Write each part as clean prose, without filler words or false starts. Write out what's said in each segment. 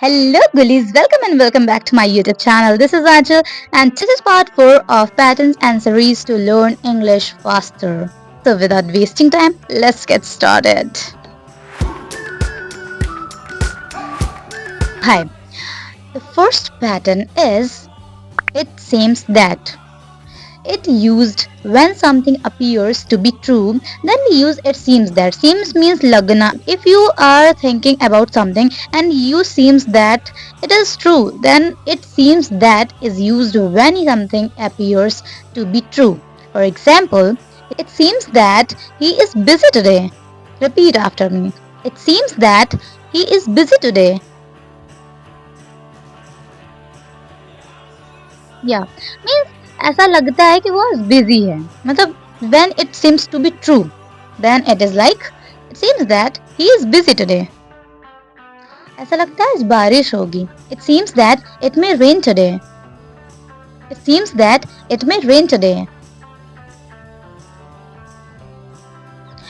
Hello, Gullies. Welcome and welcome back to my YouTube channel. This is Ajal, and this is part 4 of patterns and series to learn English faster. So, without wasting time, let's get started. Hi. The first pattern is it seems that. It used when something appears to be true, then we use it seems that. Seems means lagna. If you are thinking about something and you seems that it is true, then it seems that is used when something appears to be true. For example, it seems that he is busy today. Repeat after me. It seems that he is busy today. या means ऐसा लगता है कि वो busy है मतलब when it seems to be true then it is like it seems that he is busy today. ऐसा लगता है आज बारिश होगी. It seems that it may rain today. It seems that it may rain today.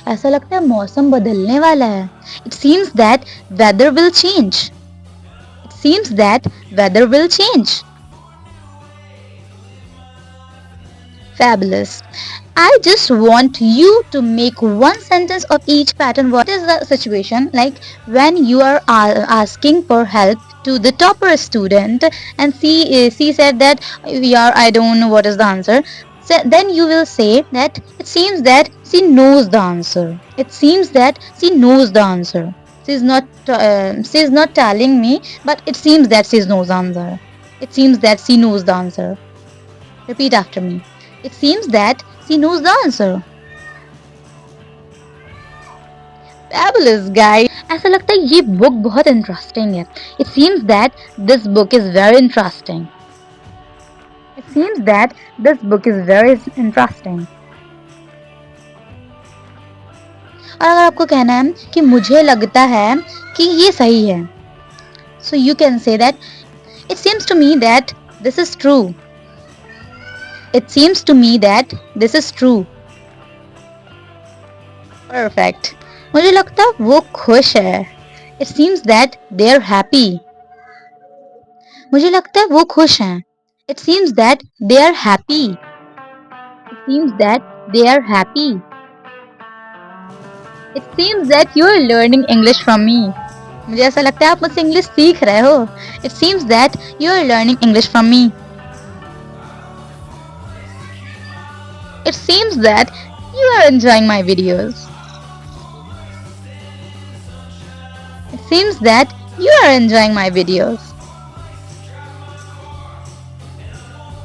ऐसा लगता है मौसम बदलने वाला है. It seems that weather will change. It seems that weather will change. Fabulous. I just want you to make one sentence of each pattern. What is the situation like when you are asking for help to the topper student and she said that yeah I don't know what is the answer. So then you will say that it seems that she knows the answer. It seems that she knows the answer. She is not telling me, but it seems that she knows the answer. It seems that she knows the answer. Repeat after me. It seems that she knows the answer. Fabulous guy. ऐसा लगता है ये book बहुत interesting है. It seems that this book is very interesting. It seems that this book is very interesting. और अगर आपको कहना है कि मुझे लगता है कि ये सही है, so you can say that it seems to me that this is true. It seems to me that this is true. Perfect. मुझे लगता है वो खुश है. It seems that they are happy. मुझे लगता है वो खुश हैं. It seems that they are happy. It seems that they are happy. It seems that you are learning English from me. मुझे ऐसा लगता है आप मुझसे इंग्लिश सीख रहे हो. It seems that you are learning English from me. It seems that you are enjoying my videos. It seems that you are enjoying my videos.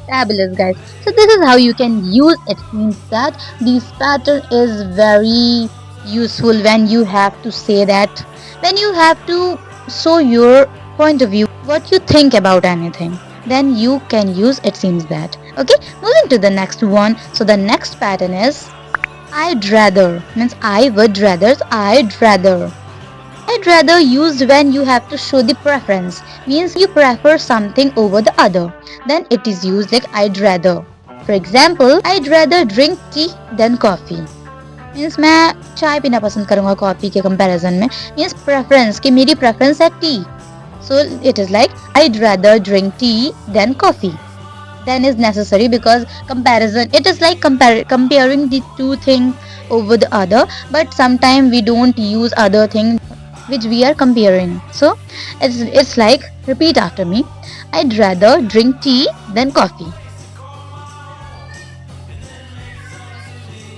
Fabulous guys. So this is how you can use it. Means that this pattern is very useful when you have to say that, when you have to show your point of view, what you think about anything, then you can use it seems that. Okay, moving to the next one. So the next pattern is I'd rather. Means I would rather. I'd rather used when you have to show the preference. Means you prefer something over the other. Then it is used like I'd rather. For example, I'd rather drink tea than coffee. Means मैं चाय पीना पसंद करूँगा coffee के comparison में. Means preference कि मेरी preference है T. So it is like I'd rather drink tea than coffee. Then is necessary because comparison. It is like comparing the two things over the other. But sometimes we don't use other things which we are comparing. So it's like repeat after me. I'd rather drink tea than coffee.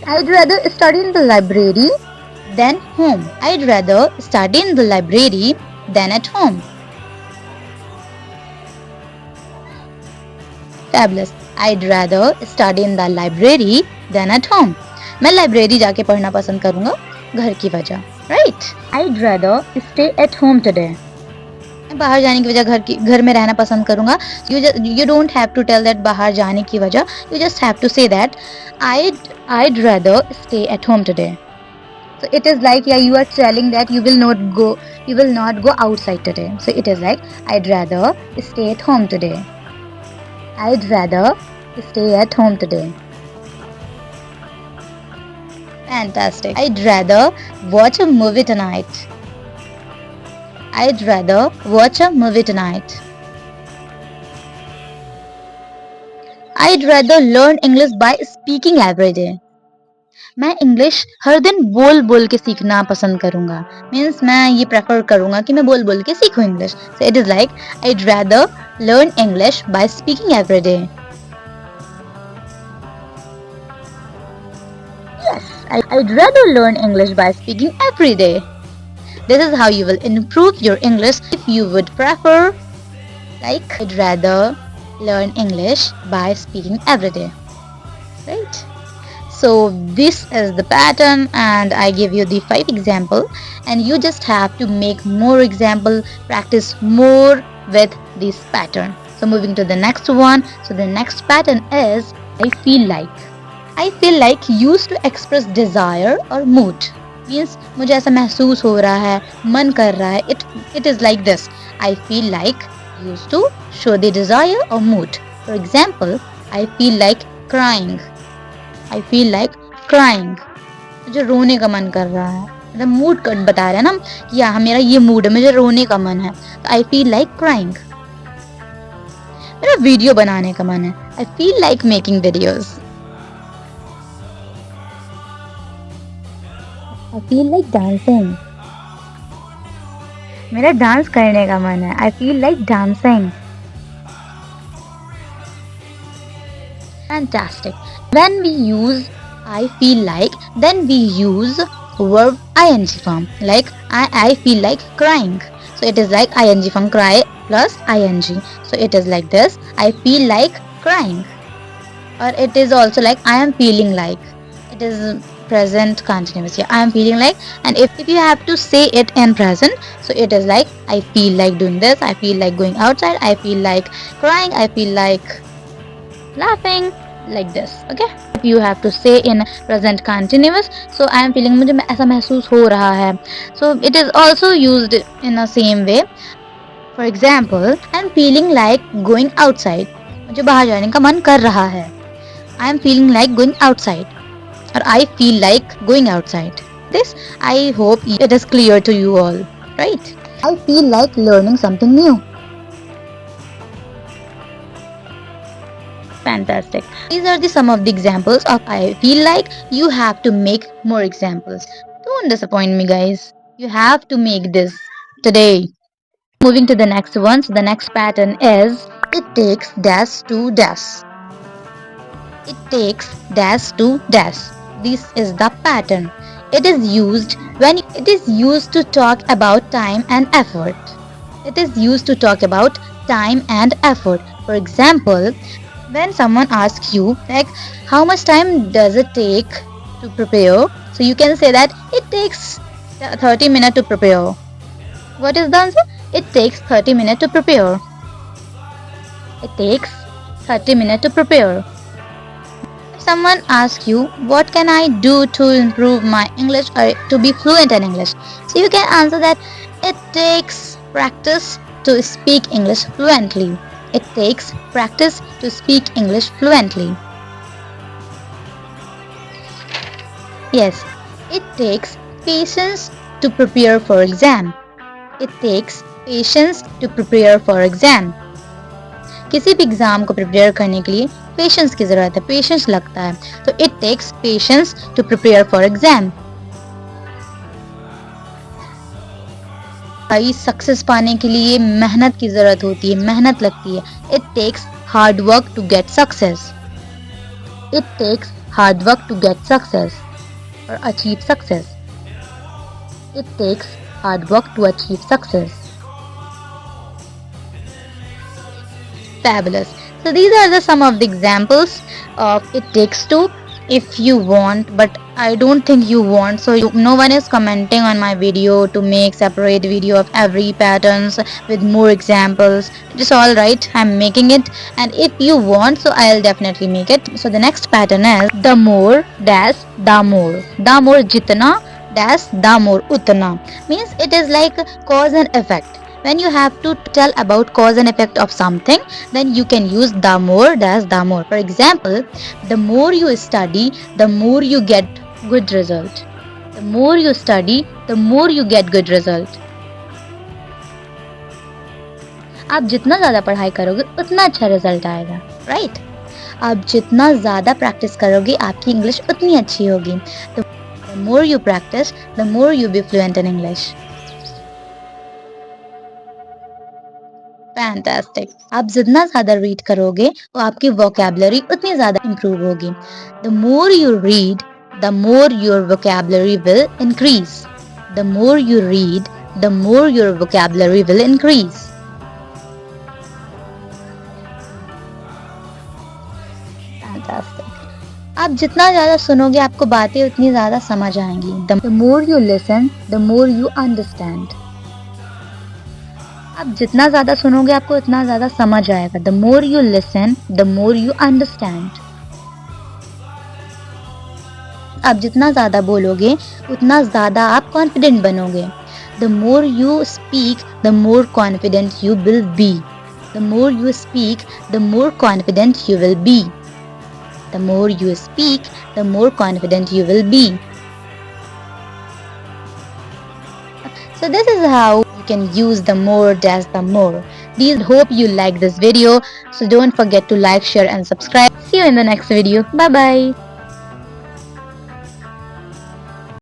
I'd rather study in the library than home. I'd rather study in the library than at home. Fabulous. I'd rather study in the library than at home. मैं library जाके पढ़ना पसंद करूँगा घर की वजह. Right? I'd rather stay at home today. मैं बाहर जाने की वजह घर में रहना पसंद करूँगा. You don't have to tell that बाहर जाने की वजह. You just have to say that I'd rather stay at home today. So it is like you are telling that you will not go outside today. So it is like I'd rather stay at home today. I'd rather stay at home today. Fantastic. I'd rather watch a movie tonight. I'd rather watch a movie tonight. I'd rather learn English by speaking every day. मैं English हर दिन बोल बोल के सीखना पसंद करूंगा. Means मैं ये प्रेफर करूंगा कि मैं बोल बोल के सीखूं English. So it is like I'd rather learn English by speaking every day. Yes, I'd rather learn English by speaking every day. This is how you will improve your English if you would prefer, like, I'd rather learn English by speaking every day. Right? So this is the pattern and I give you the 5 example and you just have to make more example, practice more with this pattern. So moving to the next one. So the next pattern is I feel like. I feel like used to express desire or mood. Means मुझे ऐसा महसूस हो रहा है, मन कर रहा है. It is like this. I feel like used to show the desire or mood. For example, I feel like crying. I feel like crying. मुझे रोने का मन कर रहा है. मतलब मूड कट बता रहे हैं ना कि हाँ मेरा ये मूड है, मुझे रोने का मन है. तो I feel like crying. मेरा वीडियो बनाने का मन है. I feel like making videos. I feel like dancing. मेरा डांस करने का मन है. I feel like dancing. Fantastic. When we use I feel like, then we use verb ing form. Like I feel like crying. So it is like ing form cry plus ing. So it is like this. I feel like crying. Or it is also like I am feeling like. It is present continuous. Yeah, I am feeling like. And if you have to say it in present, so it is like I feel like doing this. I feel like going outside. I feel like crying. I feel like laughing. Like this. Okay, if you have to say in present continuous, so I am feeling मुझे ऐसा महसूस हो रहा है. So it is also used in the same way. For example, I am feeling like going outside. मुझे बाहर जाने का मन कर रहा है. I am feeling like going outside. Or I feel like going outside. This I hope it is clear to you all, right? I feel like learning something new. Fantastic. These are some of the examples of I feel like. You have to make more examples. Don't disappoint me, guys. You have to make this today. Moving to the next one. So the next pattern is it takes dash to dash. It takes dash to dash. This is the pattern. It is used when it is used to talk about time and effort. It is used to talk about time and effort. For example, when someone asks you like how much time does it take to prepare, so you can say that it takes 30 minutes to prepare. What is the answer? It takes 30 minutes to prepare. It takes 30 minutes to prepare. If someone asks you what can I do to improve my English or to be fluent in English, so you can answer that it takes practice to speak English fluently. It takes practice to speak English fluently. Yes, it takes patience to prepare for exam. It takes patience to prepare for exam. किसी भी exam को prepare करने के लिए patience की जरूरत है, patience लगता है. तो it takes patience to prepare for exam. भाई सक्सेस पाने के लिए मेहनत की जरूरत होती है, मेहनत लगती है. It takes hard work to get success. It takes hard work to get success और achieve success. It takes hard work to achieve success. Fabulous. So these are some of the examples of it takes to. If you want, but I don't think you want, so no one is commenting on my video to make separate video of every patterns with more examples. It's all right, I'm making it, and if you want, so I'll definitely make it. So the next pattern is the more dash the more jitna dash the more utna. Means it is like cause and effect. When you have to tell about cause and effect of something, then you can use the more dash the more. For example, the more you study, the more you get good result. The more you study, the more you get good result. आप जितना ज़्यादा पढ़ाई करोगे उतना अच्छा result आएगा, right? आप जितना ज़्यादा प्रैक्टिस करोगे आपकी इंग्लिश उतनी अच्छी होगी। The more you practice, the more you be fluent in English. Fantastic. आप जितना ज़्यादा रीड करोगे तो आपकी वोकैब्युलरी उतनी ज़्यादा इम्प्रूव होगी। The more you read, the more your vocabulary will increase. The more you read, the more your vocabulary will increase. Fantastic. आप जितना ज़्यादा सुनोगे आपको बातें उतनी ज़्यादा समझ आएंगी। The more you listen, the more you understand. आप जितना ज़्यादा सुनोगे आपको उतना ज़्यादा समझ आएगा। The more you listen, the more you understand. आप जितना ज़्यादा बोलोगे उतना ज़्यादा आप कॉन्फिडेंट बनोगे। The more you speak, the more confident you will be. The more you speak, the more confident you will be. The more you speak, the more confident you will be. So this is how you can use the more dash the more. Please hope you like this video. So don't forget to like, share and subscribe. See you in the next video. Bye bye.